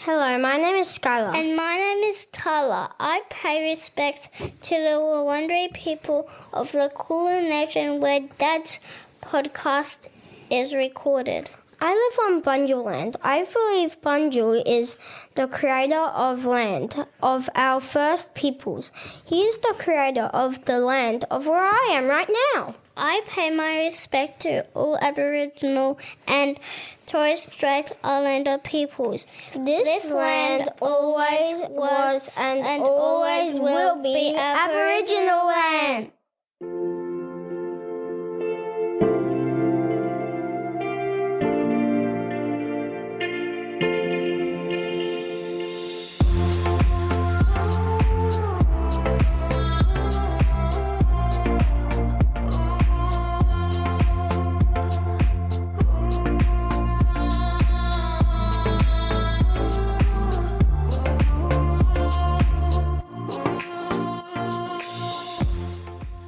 Hello, my name is Skylar. And my name is Tyler. I pay respects to the Wurundjeri people of the Kulin Nation where Dad's podcast is recorded. I live on Bunjil land. I believe Bunjil is the creator of land, of our first peoples. He is the creator of the land of where I am right now. I pay my respect to all Aboriginal and Torres Strait Islander peoples. This land always was and always will be Aboriginal land.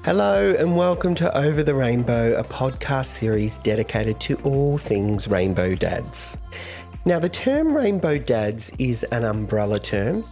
Hello and welcome to Over the Rainbow, a podcast series dedicated to all things rainbow dads. Now, the term rainbow dads is an umbrella term.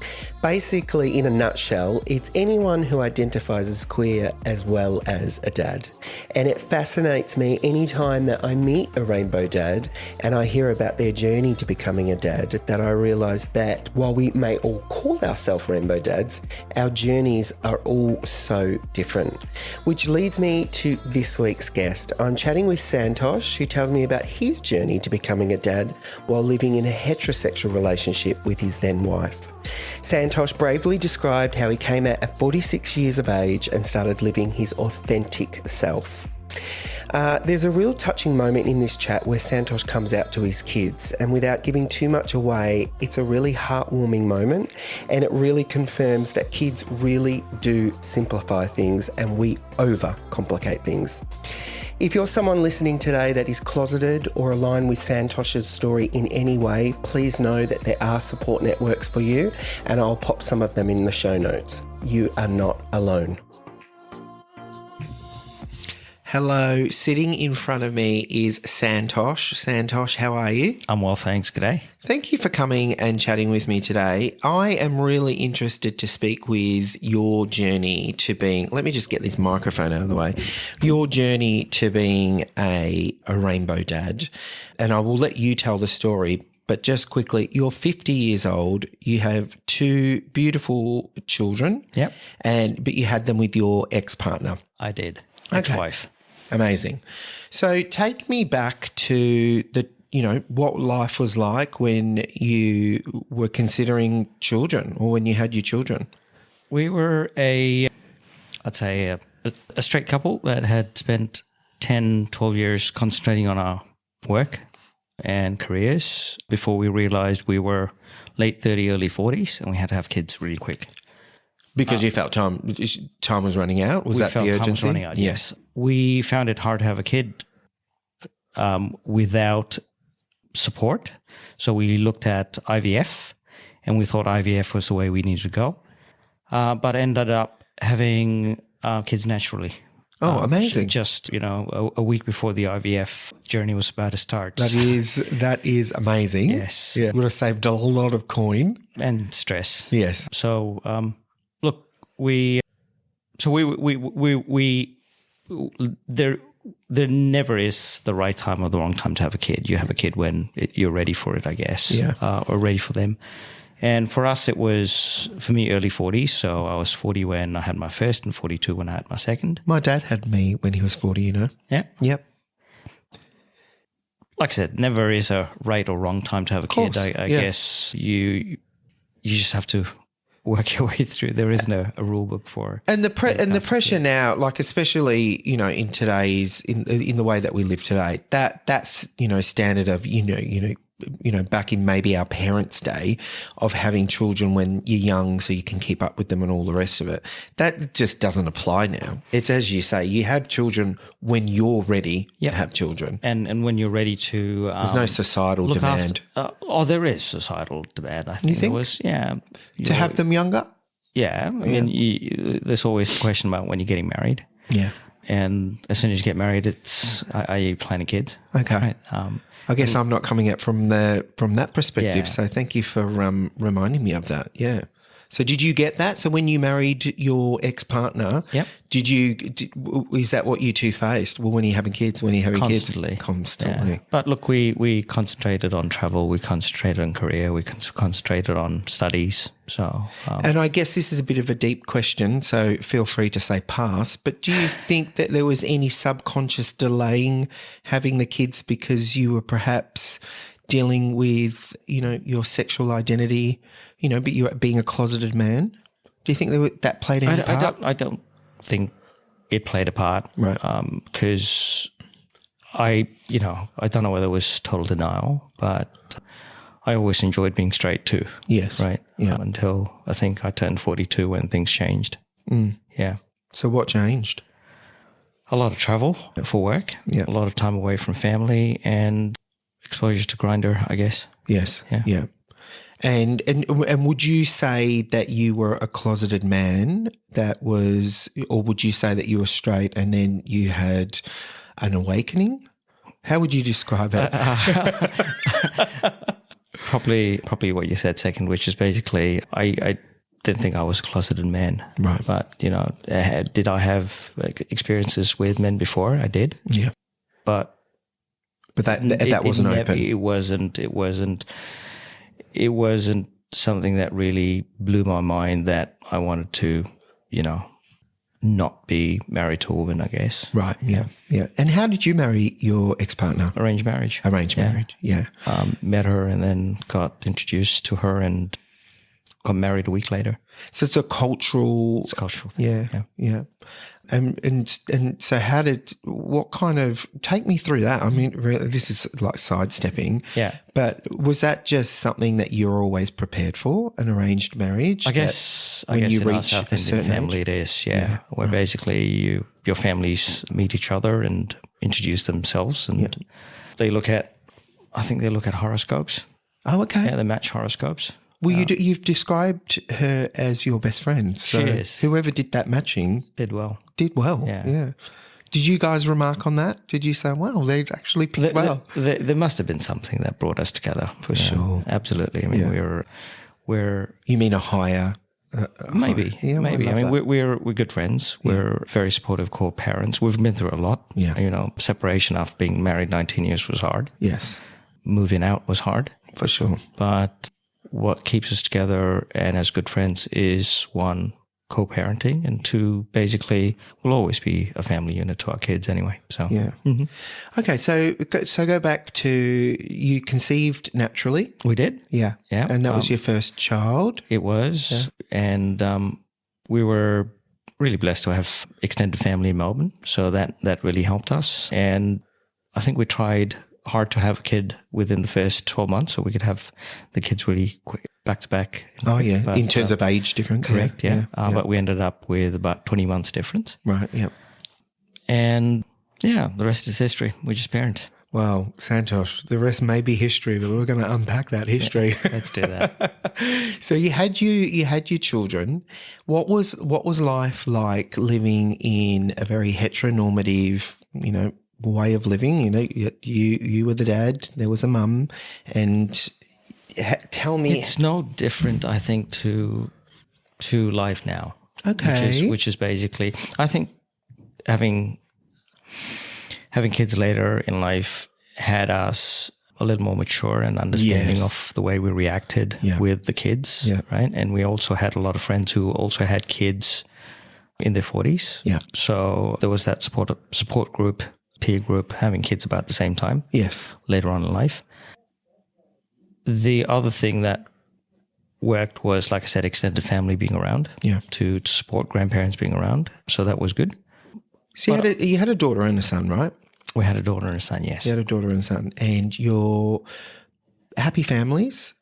Basically, in a nutshell, it's anyone who identifies as queer as well as a dad. And it fascinates me anytime that I meet a rainbow dad and I hear about their journey to becoming a dad, that I realise that while we may all call ourselves rainbow dads, our journeys are all so different. Which leads me to this week's guest. I'm chatting with Santosh, who tells me about his journey to becoming a dad while living in a heterosexual relationship with his then wife. Santosh bravely described how he came out at 46 years of age and started living his authentic self. There's a real touching moment in this chat where Santosh comes out to his kids, and without giving too much away, it's a really heartwarming moment, and it really confirms that kids really do simplify things and we overcomplicate things. If you're someone listening today that is closeted or aligned with Santosh's story in any way, please know that there are support networks for you, and I'll pop some of them in the show notes. You are not alone. Hello, sitting in front of me is Santosh. Santosh, how are you? I'm well, thanks. G'day. Thank you for coming and chatting with me today. I am really interested to speak with your journey to being, let me just get this microphone out of the way, your journey to being a rainbow dad. And I will let you tell the story. But just quickly, you're 50 years old. You have two beautiful children. Yep. But you had them with your ex-partner. I did. Okay. Ex-wife. Amazing. So take me back to what life was like when you were considering children or when you had your children. We were a straight couple that had spent 10, 12 years concentrating on our work and careers before we realized we were late 30, early 40s, and we had to have kids really quick. Because you felt time was running out? Was that the urgency? Time was running out, yes. We found it hard to have a kid without support. So we looked at IVF, and we thought IVF was the way we needed to go, but ended up having kids naturally. Oh, amazing. Just, a week before the IVF journey was about to start. That is amazing. Yes. Yeah. Would have saved a lot of coin. And stress. Yes. So, look, there never is the right time or the wrong time to have a kid. You have a kid when you're ready for it, I guess. Yeah. Or ready for them. And for us, it was, for me, early 40s. So I was 40 when I had my first and 42 when I had my second. My dad had me when he was 40, Yeah. Yep. Like I said, never is a right or wrong time to have a kid. I guess you just have to work your way through. There isn't a rule book for it. And the pressure now, like especially, in today's in the way that we live today, that's standard of back in maybe our parents' day of having children when you're young so you can keep up with them and all the rest of it. That just doesn't apply now. It's as you say, you have children when you're ready to have children. And when you're ready to... There's no societal demand. There is societal demand. I think you think? There was, yeah. To have them younger? Yeah. I mean, there's always a question about when you're getting married. Yeah. And as soon as you get married, it's are you planning kids? Okay. Right. I guess I'm not coming at from that perspective. Yeah. So thank you for reminding me of that. Yeah. So did you get that? So when you married your ex-partner, Yep. is that what you two faced? Well, when are you having kids? When are you having Constantly. kids? Constantly. Yeah. But look, we concentrated on travel, we concentrated on career, we concentrated on studies. So, And I guess this is a bit of a deep question, so feel free to say pass. But do you think that there was any subconscious delaying having the kids because you were perhaps dealing with, your sexual identity, but you being a closeted man? Do you think that played any part? I don't think it played a part. Right. Because I don't know whether it was total denial, but I always enjoyed being straight too. Yes. Right. Yeah. Until I think I turned 42 when things changed. Yeah. So what changed? A lot of travel for work. Yeah. A lot of time away from family and exposure to Grindr, I guess. Yes. Yeah. Yeah. And would you say that you were a closeted man or would you say that you were straight and then you had an awakening? How would you describe it? Probably what you said second, which is basically I didn't think I was a closeted man. Right. But, did I have experiences with men before? I did. Yeah. But that wasn't open. It wasn't something that really blew my mind that I wanted to, not be married to a woman, I guess. Right. Yeah. Yeah. And how did you marry your ex-partner? Arranged marriage. Arranged marriage. Yeah. Met her and then got introduced to her and got married a week later. So it's a cultural. It's a cultural thing. Yeah. Yeah. And so take me through that. I mean, really, this is like sidestepping. Yeah. But was that just something that you're always prepared for, an arranged marriage? I guess when you in our reach South a Indian certain family age? it is, yeah. Where basically your families meet each other and introduce themselves and they look at horoscopes. Oh, okay. Yeah, they match horoscopes. Well, you've described her as your best friend. So she is. Whoever did that matching Did well. did well. Yeah. Did you guys remark on that? Did you say, wow, they actually picked well? There must have been something that brought us together. For sure. Absolutely. I mean, we're You mean a higher... maybe. Yeah, maybe. I I mean, love we're good friends. We're very supportive co-parents. We've been through a lot. Yeah. Separation after being married 19 years was hard. Yes, Moving out was hard. for sure. But what keeps us together and as good friends is one, co-parenting, and two, basically we'll always be a family unit to our kids anyway. So Yeah. Okay, so go back to you conceived naturally. we did. Yeah. Yeah. And that was your first child. It was. And we were really blessed to have extended family in Melbourne. So that really helped us. And I think we tried hard to have a kid within the first 12 months so we could have the kids really quick, back to back. Oh, yeah. But, in terms of age difference. correct, yeah. But we ended up with about 20 months difference. Right, yeah. And yeah, the rest is history. We just parent. Well, Santosh, the rest may be history, but we're going to unpack that history. Let's do that. So you had your children. What was life like living in a very heteronormative, way of living? You were the dad, there was a mum, and tell me. It's no different, I think, to life now. Okay. Which is basically, I think having kids later in life had us a little more mature and understanding of the way we reacted with the kids, right? And we also had a lot of friends who also had kids in their 40s. Yeah. So there was that support group, peer group, having kids about the same time. Yes. Later on in life. The other thing that worked was, like I said, extended family being around. Yeah. To support grandparents being around. So that was good. So you had a daughter and a son, right? We had a daughter and a son, yes. You had a daughter and a son. And your happy families.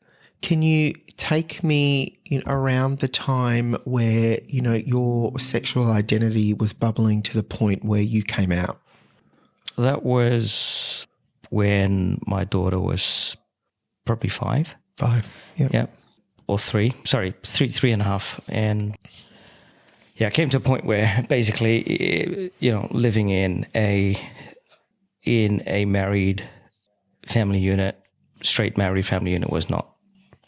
Can you take me around the time where, your sexual identity was bubbling to the point where you came out? That was when my daughter was probably 5. 5, yeah. Yeah. Or 3. Sorry, 3.5. And I came to a point where basically, living in a married family unit, straight married family unit was not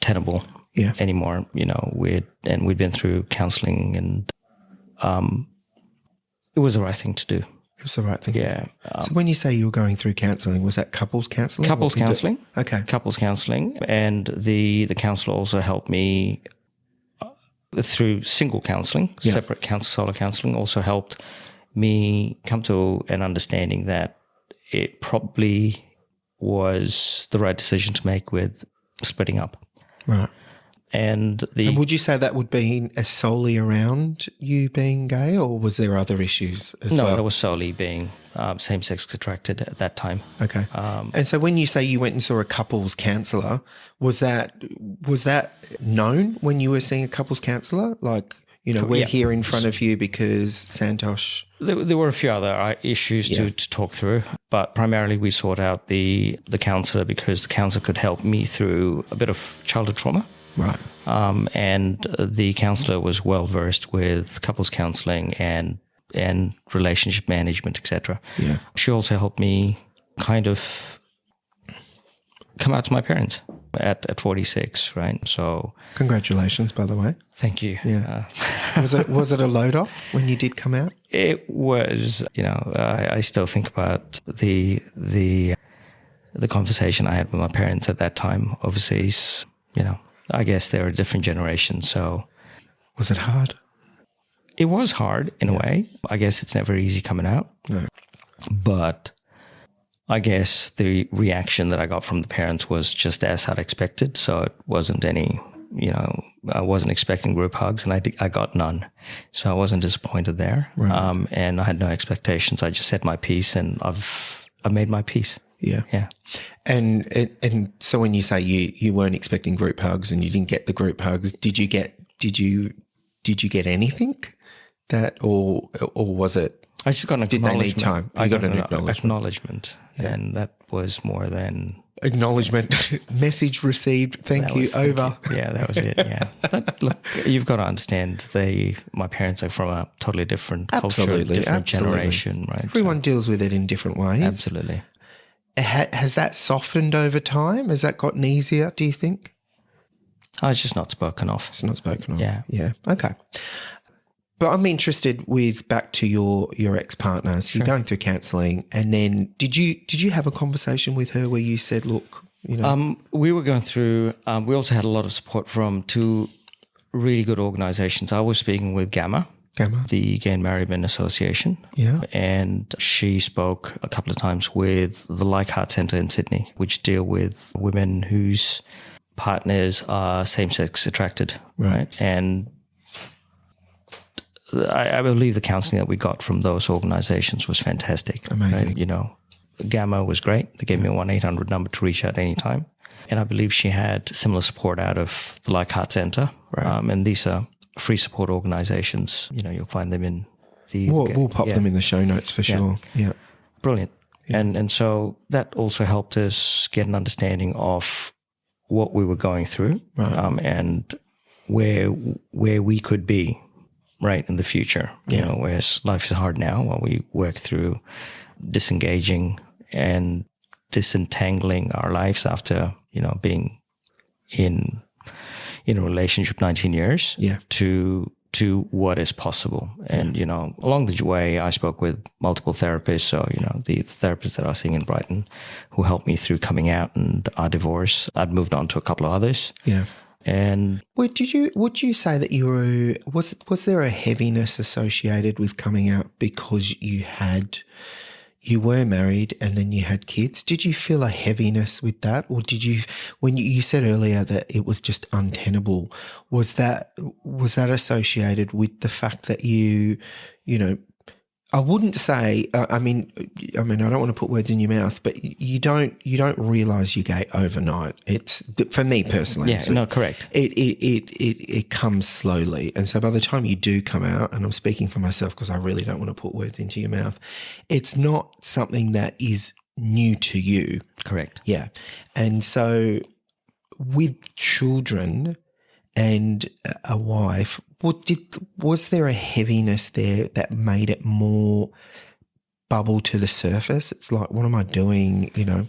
tenable anymore. We'd been through counselling, and it was the right thing to do. It was the right thing. Yeah. So when you say you were going through counselling, was that couples counselling? Couples counselling. Okay. Couples counselling, and the counsellor also helped me through single counselling, separate solo counselling, also helped me come to an understanding that it probably was the right decision to make with splitting up. Right. And would you say that would be solely around you being gay, or was there other issues as well? No, it was solely being same-sex attracted at that time. Okay. And so when you say you went and saw a couples counsellor, was that known when you were seeing a couples counsellor? Like, we're here in front of you because Santosh... There were a few other issues to talk through, but primarily we sought out the counsellor because the counsellor could help me through a bit of childhood trauma. Right. And the counsellor was well versed with couples counselling and relationship management, etc. Yeah. She also helped me kind of come out to my parents at 46, right? So congratulations, by the way. Thank you. Yeah. Was it a load off when you did come out? It was. I still think about the conversation I had with my parents at that time overseas. I guess they're a different generation, so... Was it hard? It was hard, in a way. I guess it's never easy coming out. No. But I guess the reaction that I got from the parents was just as I'd expected, so it wasn't any... I wasn't expecting group hugs, and I got none. So I wasn't disappointed there. Right. And I had no expectations. I just said my piece, and I've made my peace. Yeah. Yeah. And so when you say you weren't expecting group hugs and you didn't get the group hugs, did you get anything that or was it? I just got an acknowledgement. Did they need time? I got an acknowledgement. And that was more than acknowledgement. Message received. Thank you. Over. Yeah, that was it. Yeah. But look, you've got to understand my parents are from a totally different culture, different generation, right? Everyone deals with it in different ways. Absolutely. Has that softened over time? Has that gotten easier, do you think? It's just not spoken of. It's not spoken of. Yeah. Yeah. Okay. But I'm interested with back to your ex-partner. So you're going through counselling, and then did you have a conversation with her where you said, look, we were going through, we also had a lot of support from two really good organisations. I was speaking with Gamma, the Gay and Married Men Association. Yeah. And she spoke a couple of times with the Like Heart Centre in Sydney, which deal with women whose partners are same-sex attracted. Right. And I believe the counselling that we got from those organisations was fantastic. Amazing. Right? Gamma was great. They gave me a 1-800 number to reach out any time. And I believe she had similar support out of the Like Heart Centre. Right. And these are free support organisations. You'll find them in the... We'll pop them in the show notes for sure. Yeah. Brilliant. Yeah. And so that also helped us get an understanding of what we were going through, and where we could be, right, in the future. Whereas life is hard now while we work through disengaging and disentangling our lives after, being in a relationship 19 years to what is possible. And, along the way, I spoke with multiple therapists. So, the therapists that I was seeing in Brighton who helped me through coming out and our divorce. I'd moved on to a couple of others. Yeah. And would you say that was there a heaviness associated with coming out because you were married and then you had kids? Did you feel a heaviness with that? Or did you, when you said earlier that it was just untenable, was that associated with the fact that I wouldn't say, I mean, I don't want to put words in your mouth, but you don't realize you're gay overnight. It's, for me personally. Yeah, no, correct. It comes slowly. And so by the time you do come out, and I'm speaking for myself because I really don't want to put words into your mouth, it's not something that is new to you. Correct. Yeah. And so with children, and a wife, was there a heaviness there that made it more bubble to the surface? It's like, what am I doing? You know,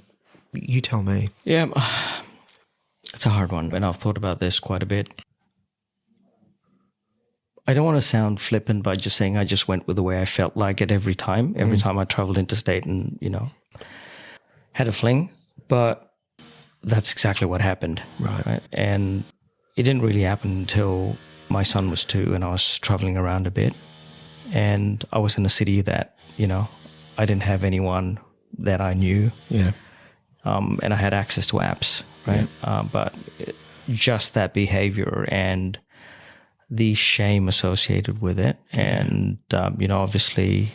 you tell me. Yeah, it's a hard one, and I've thought about this quite a bit. I don't want to sound flippant by just saying I just went with the way I felt like it every time I traveled interstate and, you know, had a fling. But that's exactly what happened. Right? And it didn't really happen until my son was 2 and I was traveling around a bit. And I was in a city that, you know, I didn't have anyone that I knew. Yeah. And I had access to apps, right? Yeah. But just that behavior and the shame associated with it. And, you know, obviously,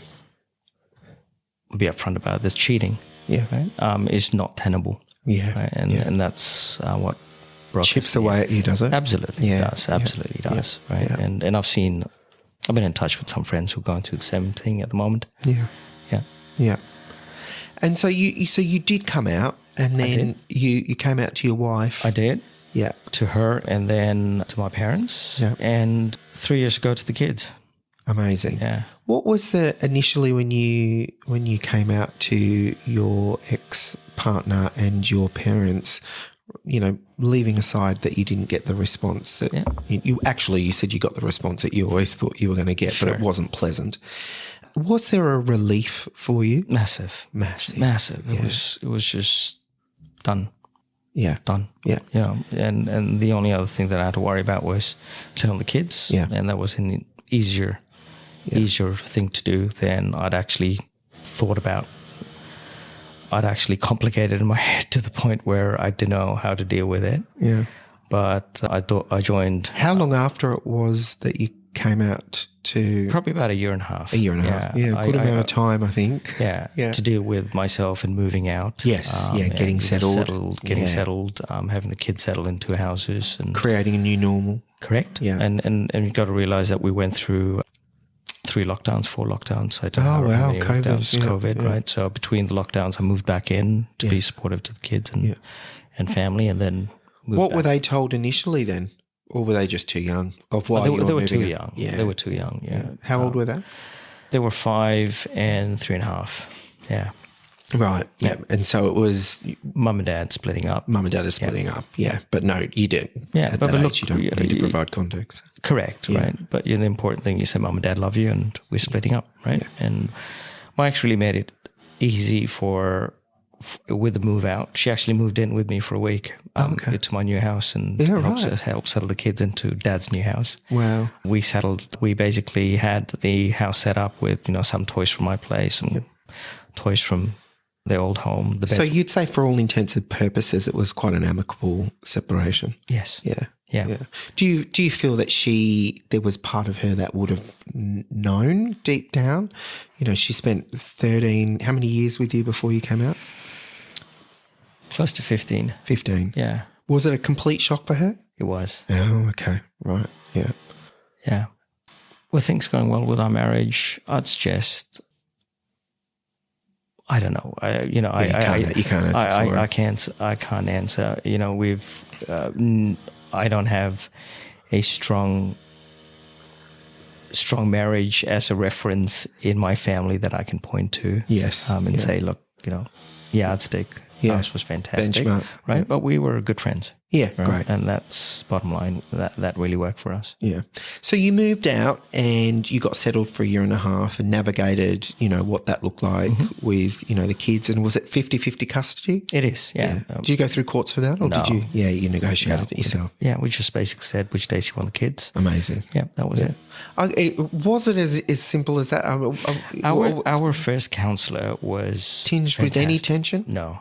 I'll be upfront about this, cheating, right, is not tenable. Yeah. Right? And that's what broke chips away at you, does it? Absolutely does. Absolutely does. Right. Yeah. And I've been in touch with some friends who are going through the same thing at the moment. Yeah. Yeah. Yeah. And so you did come out, and then you came out to your wife. I did. Yeah. To her, and then to my parents, and 3 years ago to the kids. Amazing. Yeah. What was initially when you came out to your ex-partner and your parents, you know, leaving aside that you didn't get the response that you said you got the response that you always thought you were going to get, but it wasn't pleasant. Was there a relief for you? Massive. Yeah. It was just done. Yeah. Done. Yeah. Yeah. And the only other thing that I had to worry about was telling the kids. Yeah. And that was an easier thing to do than I'd actually thought about. I'd actually complicated it in my head to the point where I didn't know how to deal with it. Yeah. But I joined. How long after it was that you came out to? Probably about a year and a half. A year and a half. Yeah, good amount of time, I think. Yeah. To deal with myself and moving out. Yes. Getting settled. Settled, having the kids settle into houses and creating a new normal. Correct. Yeah. And you've got to realize that we went through 4 lockdowns. I don't know how many COVID. Lockdowns, COVID, right? So between the lockdowns, I moved back in to be supportive to the kids and family, and then What were they told initially then? Or were they just too young? They were too young. Yeah. They were too young, yeah. How old were they? They were 5 and 3.5. Yeah. Right. Yeah. And so it was mum and dad splitting up. Mum and dad are splitting up. Yeah. But no, you didn't. Yeah. At that age, you don't need to provide context. Correct. Yeah. Right. But the important thing, you say mum and dad love you and we're splitting up. Right. Yeah. And my ex really made it easy with the move out. She actually moved in with me for a week to my new house and helped settle the kids into dad's new house. Wow. We basically had the house set up with, you know, some toys from my place, some toys from the old home. So you'd say for all intents and purposes, it was quite an amicable separation? Yes. Yeah. Yeah. Do you feel that there was part of her that would have known deep down? You know, she spent how many years with you before you came out? Close to 15. 15. Yeah. Was it a complete shock for her? It was. Oh, okay. Right. Yeah. Yeah. Were things going well with our marriage? I'd suggest, I don't know. You can't answer for it. I can't answer. You know, I don't have a strong marriage as a reference in my family that I can point to. Yes. And say, look, you know, yardstick. Yeah. Ours was fantastic. Benchmark. Right. Yeah. But we were good friends. Yeah, right? great. And that's bottom line. That really worked for us. Yeah. So you moved out and you got settled for a year and a half and navigated, you know, what that looked like with, you know, the kids. And was it 50-50 custody? It is, yeah. Did you go through courts for that or did you? Yeah, you negotiated it yourself. Yeah, we just basically said which days you want the kids. Amazing. Yeah, that was it. Was it as simple as that? Our first counsellor was tinged fantastic. with any tension? No.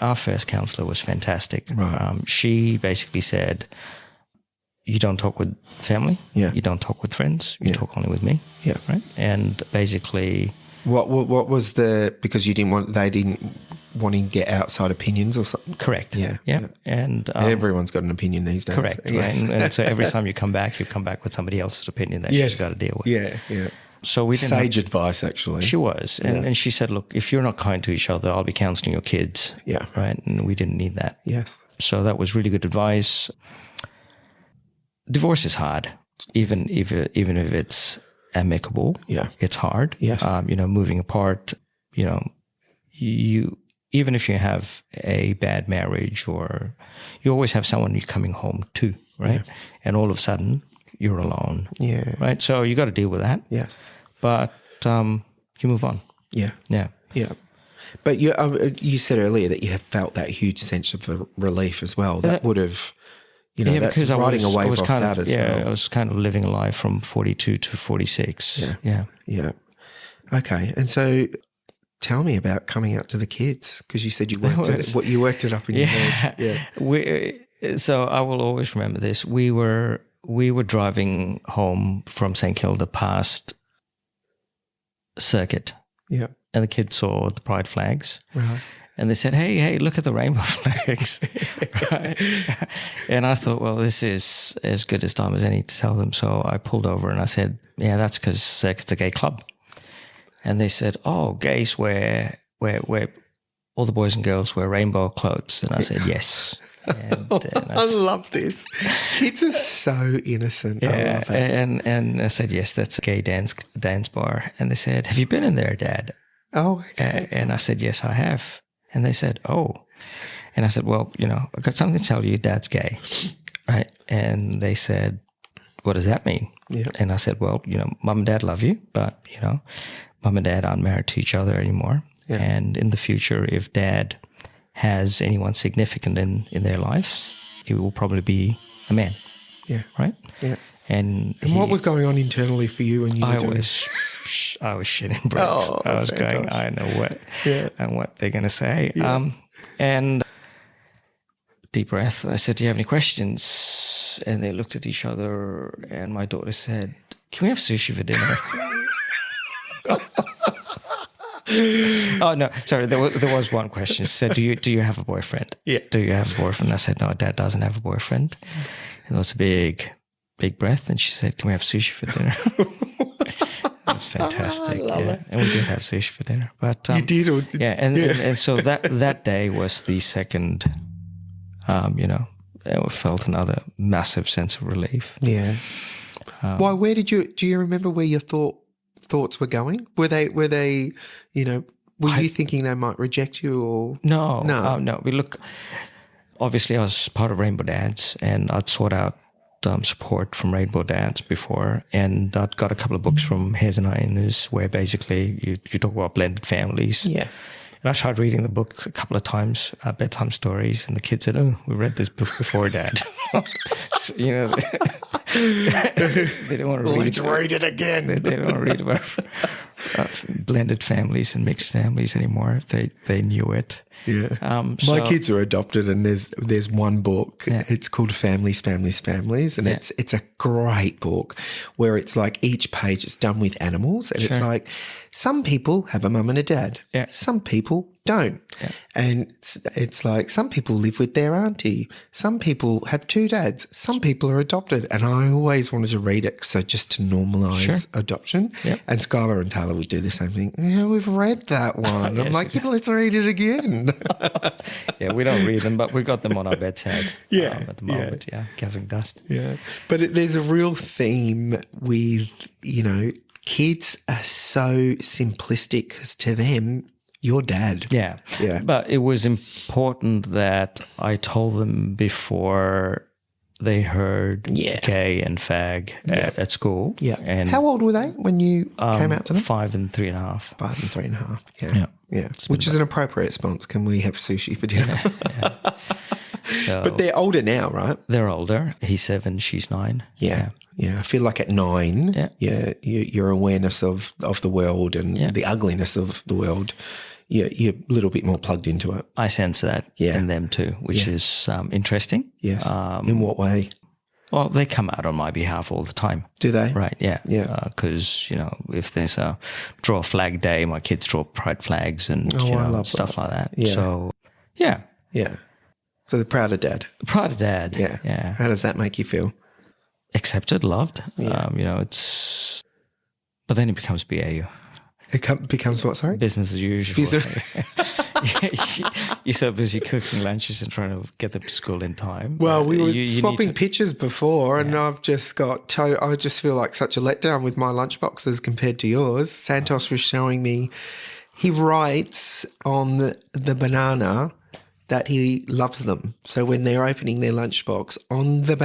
Our first counsellor was fantastic. Right. She basically said, you don't talk with family. Yeah. You don't talk with friends. You talk only with me. Yeah. Right. And basically, what was because they didn't want to get outside opinions or something? Correct. Yeah. Yeah. And everyone's got an opinion these days. Correct. Yes. Right? And so every time you come back with somebody else's opinion that she's got to deal with. Yeah. Yeah. So we didn't sage advice, actually. She was. And she said, look, if you're not kind to each other, I'll be counselling your kids. Yeah. Right. And we didn't need that. Yes. So that was really good advice. divorce is hard, even if it's amicable. Yeah. It's hard. Yes. Moving apart, you even if you have a bad marriage, or you always have someone you're coming home to, right? Yeah. And all of a sudden you're alone. Yeah. Right. So you got to deal with that. Yes. But you move on. Yeah. Yeah. Yeah. But you said earlier that you have felt that huge sense of relief as well. That would have, that's because riding a wave off kind that of, as well. I was kind of living a life from 42 to 46. Yeah. Yeah. Okay. And so tell me about coming out to the kids, because you said you worked it up in your head. Yeah. So I will always remember this. We were driving home from St Kilda past Circuit. Yeah. And the kids saw the pride flags. Right. And they said, hey, look at the rainbow flags. Right? And I thought, well, this is as good as time as any to tell them. So I pulled over and I said, yeah, that's because Circuit's a gay club. And they said, oh, gays wear all the boys and girls wear rainbow clothes. And I said, yes. And I love this. Kids are so innocent. Yeah, I love it. And I said, yes, that's a gay dance bar. And they said, have you been in there, Dad? Oh, okay. And I said, yes, I have. And they said, oh. And I said, well, I've got something to tell you. Dad's gay, right? And they said, what does that mean? Yeah. And I said, well, Mum and Dad love you, but, Mum and Dad aren't married to each other anymore. Yeah. And in the future, if Dad has anyone significant in their lives, it will probably be a man. Yeah. Right? Yeah. And what was going on internally for you when you were doing it? I was shitting bricks. I was Santosh. going, I know what and what they're going to say. Yeah. And deep breath. I said, do you have any questions? And they looked at each other, and my daughter said, can we have sushi for dinner? Oh, no, sorry. There was one question. She said, do you have a boyfriend? Yeah. Do you have a boyfriend? I said, no, Dad doesn't have a boyfriend. And there was a big breath. And she said, can we have sushi for dinner? It was fantastic. I love it. And we did have sushi for dinner. But you did? Or yeah. And so that day was the second, I felt another massive sense of relief. Yeah. Why? Where do you remember where your thoughts were going? Were they, were you thinking they might reject you or? No. We look, obviously I was part of Rainbow Dads, and I'd sought out support from Rainbow Dads before, and I'd got a couple of books from Hairs and Hyenas where basically you talk about blended families. Yeah. And I tried reading the books a couple of times, bedtime stories, and the kids said, oh, we read this book before, Dad. So, they don't want to read Let's read it again. They don't want to read about blended families and mixed families anymore if they knew it. Yeah. My kids are adopted, and there's one book. Yeah. It's called Families, and it's a great book where it's like each page is done with animals, and it's like some people have a mum and a dad. Yeah. Some people don't. Yeah. And it's like some people live with their auntie. Some people have two dads. Some people are adopted. And I always wanted to read it, so just to normalise adoption. Yep. And Skylar and Taylor would do the same thing. Yeah, we've read that one. Yes. I'm like, let's read it again. Yeah, we don't read them, but we've got them on our bedside at the moment, gathering dust. Yeah. But there's a real theme with, kids are so simplistic because to them, you're Dad. Yeah. Yeah. But it was important that I told them before they heard gay and fag at school. Yeah. And how old were they when you came out to them? 5 and 3.5. 5 and 3.5. Yeah. Yeah. Which is an appropriate response. Can we have sushi for dinner? Yeah. So, but they're older now, right? They're older. He's 7, she's 9. Yeah. I feel like at 9, your awareness of the world and the ugliness of the world, you're a little bit more plugged into it. I sense that in them too, which is interesting. Yes. In what way? Well, they come out on my behalf all the time. Do they? Right, yeah. Yeah. Because, if there's a draw flag day, my kids draw pride flags and I love stuff like that. Yeah. So, yeah. Yeah. So they're proud of Dad. Proud of Dad. Yeah. Yeah. How does that make you feel? Accepted, loved. Yeah. But then it becomes BAU. It becomes what, sorry? Business as usual. You're so busy cooking lunches and trying to get them to school in time. Well, we were You swapping need to- pictures before, and I've just got. I just feel like such a letdown with my lunchboxes compared to yours. Santosh was showing me. He writes on the banana that he loves them. So when they're opening their lunchbox, on the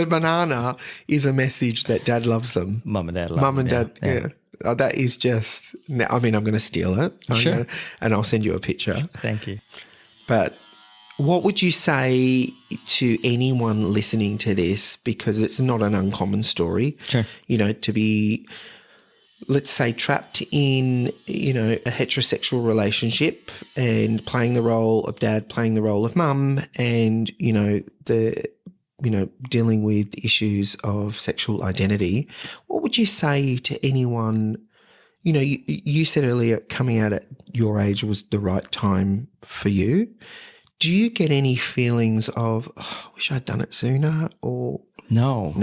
banana is a message that Dad loves them. Mum and Dad love Mum and them, Dad, yeah. Oh, that is just. I mean, I'm going to steal it. Sure. And I'll send you a picture. Thank you. But what would you say to anyone listening to this? Because it's not an uncommon story. Sure. You know, to be, let's say, trapped in, you know, a heterosexual relationship and playing the role of dad, playing the role of mum, and, dealing with issues of sexual identity. What would you say to anyone? You know, you said earlier coming out at your age was the right time for you. Do you get any feelings of, I wish I'd done it sooner, or No.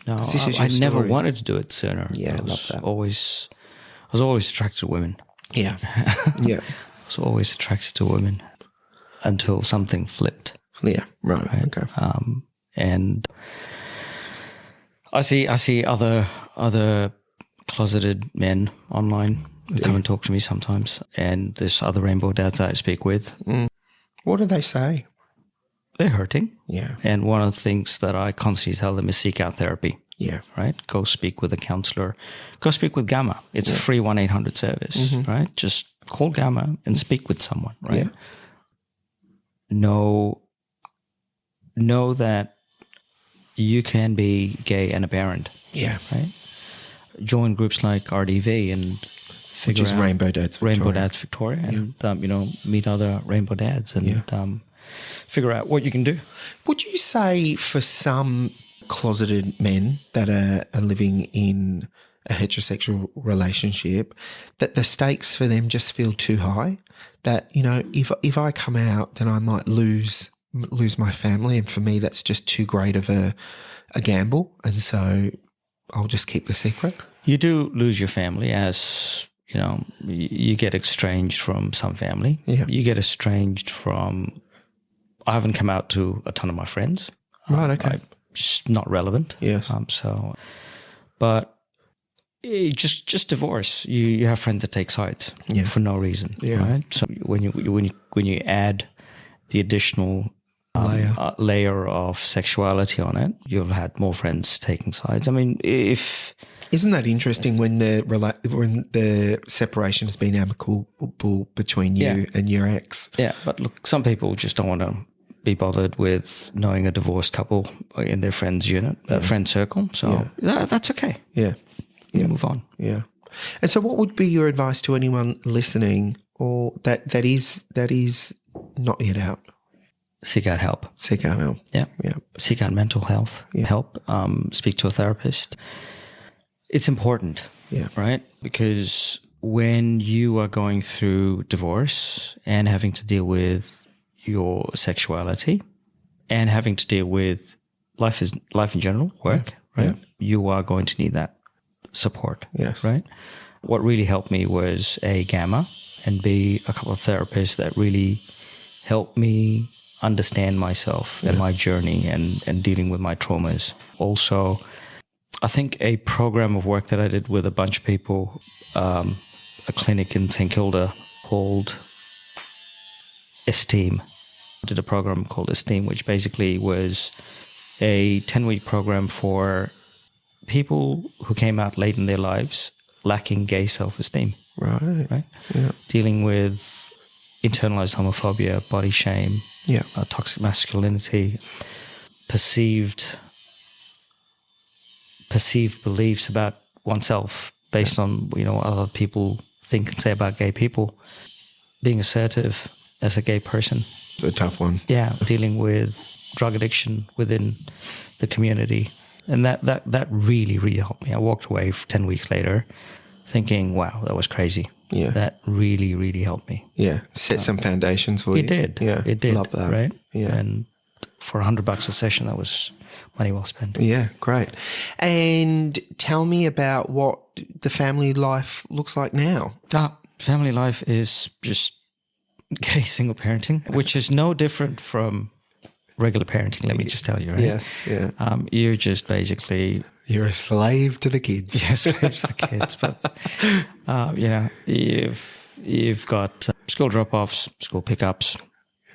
'Cause this is your I never story. wanted to do it sooner. Yeah, I love was that. I was always attracted to women. Yeah, yeah, I was always attracted to women until something flipped. yeah. Right. Okay. And I see other closeted men online who come and talk to me sometimes, and there's other rainbow dads that I speak with. What do they say? They're hurting. Yeah, And one of the things that I constantly tell them is seek out therapy, yeah, right? Go speak with a counselor. Go speak with Gamma. It's a free 1-800 service, right? Just call Gamma and speak with someone, right? Yeah. Know that you can be gay and a parent, yeah. right? Join groups like RDV and figure Which is out Rainbow Dads Victoria. Rainbow Dads Victoria, and meet other rainbow dads and figure out what you can do. Would you say for some closeted men that are living in a heterosexual relationship that the stakes for them just feel too high? That, you know, if I come out, then I might lose my family, and for me that's just too great of a gamble, and so I'll just keep the secret. You do lose your family, as you know. You get estranged from some family. Yeah. You get estranged from. I haven't come out to a ton of my friends. Right. Okay. Just not relevant. Yes. But just divorce. You have friends that take sides for no reason. Yeah. Right. So when you add the additional layer of sexuality on it, you've had more friends taking sides. I mean, Isn't that interesting when the separation has been amicable between you and your ex? Yeah, but look, some people just don't want to be bothered with knowing a divorced couple in their friends unit, friend circle. So that's okay. Yeah. You move on. Yeah. And so what would be your advice to anyone listening or that is not yet out? Seek out help. Seek out help. Yeah. Yeah. Seek out mental health help. Speak to a therapist. It's important. Yeah. Right? Because when you are going through divorce and having to deal with your sexuality and having to deal with life in general, work, right? Yeah. You are going to need that support. Yes. Right? What really helped me was A, Gamma, and B, a couple of therapists that really helped me understand myself and my journey and dealing with my traumas. Also, I think a program of work that I did with a bunch of people, a clinic in St. Kilda called Esteem. I did a program called Esteem, which basically was a 10-week program for people who came out late in their lives lacking gay self-esteem. Right. Yeah. Dealing with internalized homophobia, body shame, toxic masculinity, perceived beliefs about oneself based on what other people think and say about gay people. Being assertive as a gay person. It's a tough one. Yeah, dealing with drug addiction within the community. And that really, really helped me. I walked away 10 weeks later thinking, wow, that was crazy. Yeah. That really, really helped me. Yeah. Set some foundations for you. It did. Yeah. It did. Love that. Right? Yeah. And for $100 a session, that was money well spent. Yeah, great. And tell me about what the family life looks like now. Family life is just gay single parenting, which is no different from regular parenting, let me just tell you, right? Yes, yeah. You're just basically... You're a slave to the kids. You're a slave to the kids. But, you've got school drop-offs, school pickups,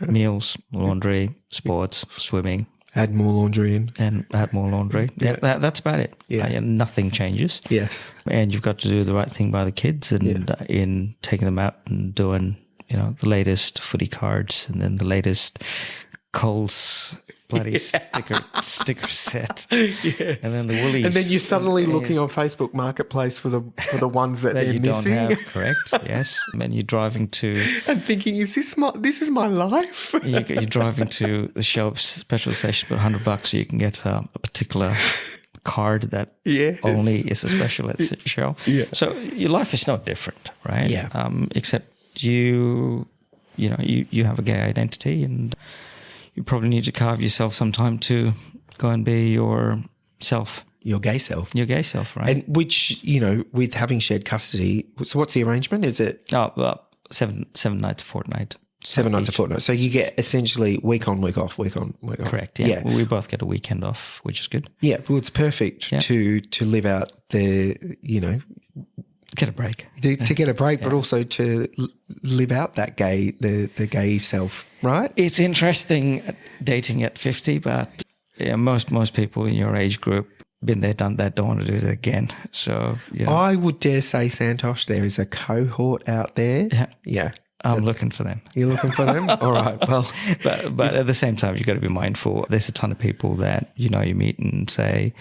meals, laundry, sports, swimming. Add more laundry in. And add more laundry. Yeah. That's about it. Yeah. Nothing changes. Yes. And you've got to do the right thing by the kids and in taking them out and doing, the latest footy cards and then the latest Coles bloody sticker set. Yes. And then the Woolies. And then you're suddenly looking on Facebook Marketplace for the ones that they're you missing. Don't have, correct, yes. And then you're driving to... And thinking, this is my life? You're driving to the shop special station for $100 so you can get a particular card that only is a special at the show. Yeah. So your life is no different, right? Yeah. Except you have a gay identity and you probably need to carve yourself some time to go and be yourself. Your gay self. Your gay self, right? And which, with having shared custody, so what's the arrangement? Is it? 7 nights a fortnight. 7 nights a fortnight. So you get essentially week on, week off, week on, week off. Correct, yeah. We both get a weekend off, which is good. Yeah, well, it's perfect to live out the, get a break. To get a break, but also to live out that the gay self, right? It's interesting dating at 50, but most people in your age group been there, done that, don't want to do it again. So I would dare say, Santosh, there is a cohort out there. Yeah. I'm looking for them. You're looking for them? All right. Well, but at the same time, you've got to be mindful. There's a ton of people that you meet and say,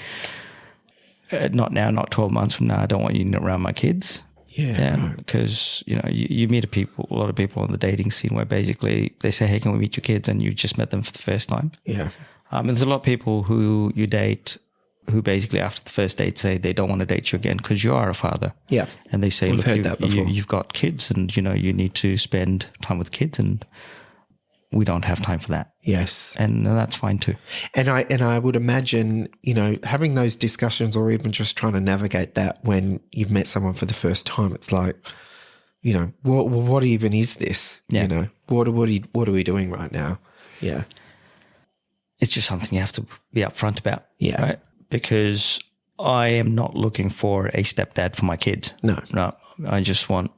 not now, not 12 months from now, I don't want you around my kids. Yeah. Because, you meet a lot of people on the dating scene where basically they say, hey, can we meet your kids? And you just met them for the first time. Yeah. And there's a lot of people who you date who basically after the first date say they don't want to date you again because you are a father. Yeah. And they say, look, you've got kids and, you need to spend time with kids and we don't have time for that. Yes. And that's fine too. And I would imagine, having those discussions or even just trying to navigate that when you've met someone for the first time, it's like, what even is this? Yeah. What are we doing right now? Yeah. It's just something you have to be upfront about. Yeah. Right? Because I am not looking for a stepdad for my kids. No. I just want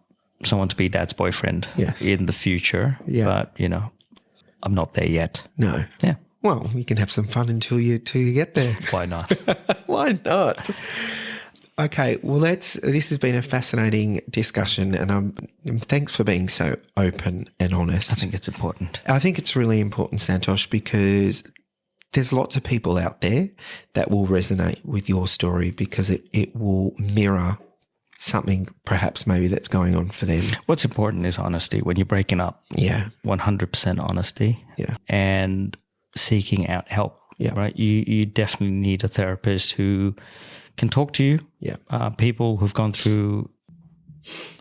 someone to be dad's boyfriend in the future. Yeah. But, I'm not there yet. No. Yeah. Well, you can have some fun until you get there. Why not? Why not? Okay. Well, this has been a fascinating discussion, and thanks for being so open and honest. I think it's important. I think it's really important, Santosh, because there's lots of people out there that will resonate with your story because it will mirror something perhaps maybe that's going on for them. What's important is honesty. When you're breaking up, 100% honesty and seeking out help, right? You definitely need a therapist who can talk to you, people who've gone through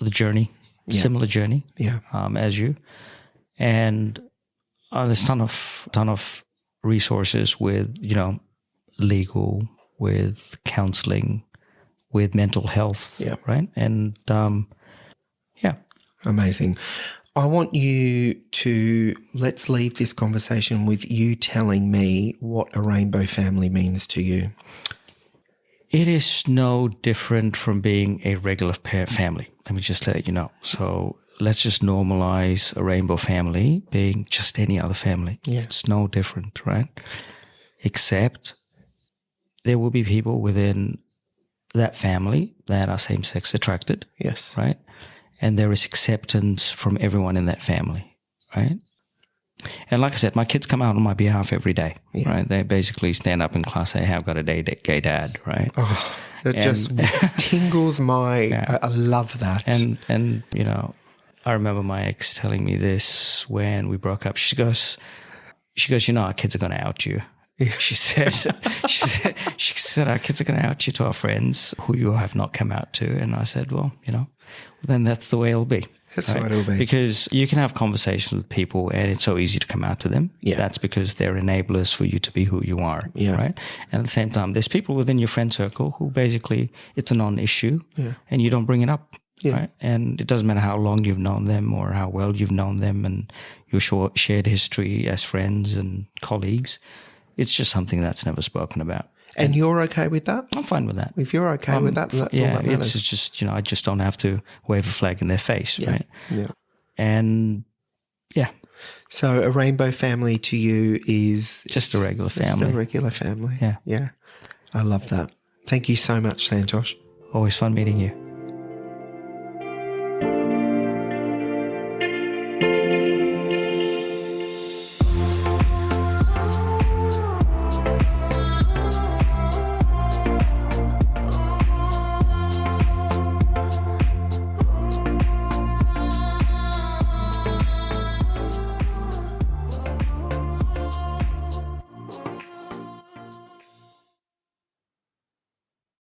the journey, similar journey as you. And there's a ton of resources with, legal, with counseling, with mental health, right? And, Amazing. I want you let's leave this conversation with you telling me what a rainbow family means to you. It is no different from being a regular family. Let me just let you know. So let's just normalize a rainbow family being just any other family. Yeah. It's no different, right? Except there will be people within that family that are same-sex attracted. Yes. Right? And there is acceptance from everyone in that family, right? And like I said, my kids come out on my behalf every day, right? They basically stand up in class, say, hey, I've got a gay dad, right? Oh, that just tingles my... I love that. And I remember my ex telling me this when we broke up. She goes, our kids are going to out you. Yeah. She said, our kids are going to out you to our friends who you have not come out to. And I said, well, then that's the way it'll be. That's the way it'll be. Because you can have conversations with people and it's so easy to come out to them. Yeah. That's because they're enablers for you to be who you are. Yeah. Right. And at the same time, there's people within your friend circle who basically it's a non-issue and you don't bring it up. Yeah. Right? And it doesn't matter how long you've known them or how well you've known them and your shared history as friends and colleagues. It's just something that's never spoken about. And you're okay with that? I'm fine with that. If you're okay with that, then that's all that matters. It's just, I just don't have to wave a flag in their face, right? Yeah. And yeah. So a rainbow family to you is... Just a regular family. Just a regular family. Yeah. Yeah. I love that. Thank you so much, Santosh. Always fun meeting you.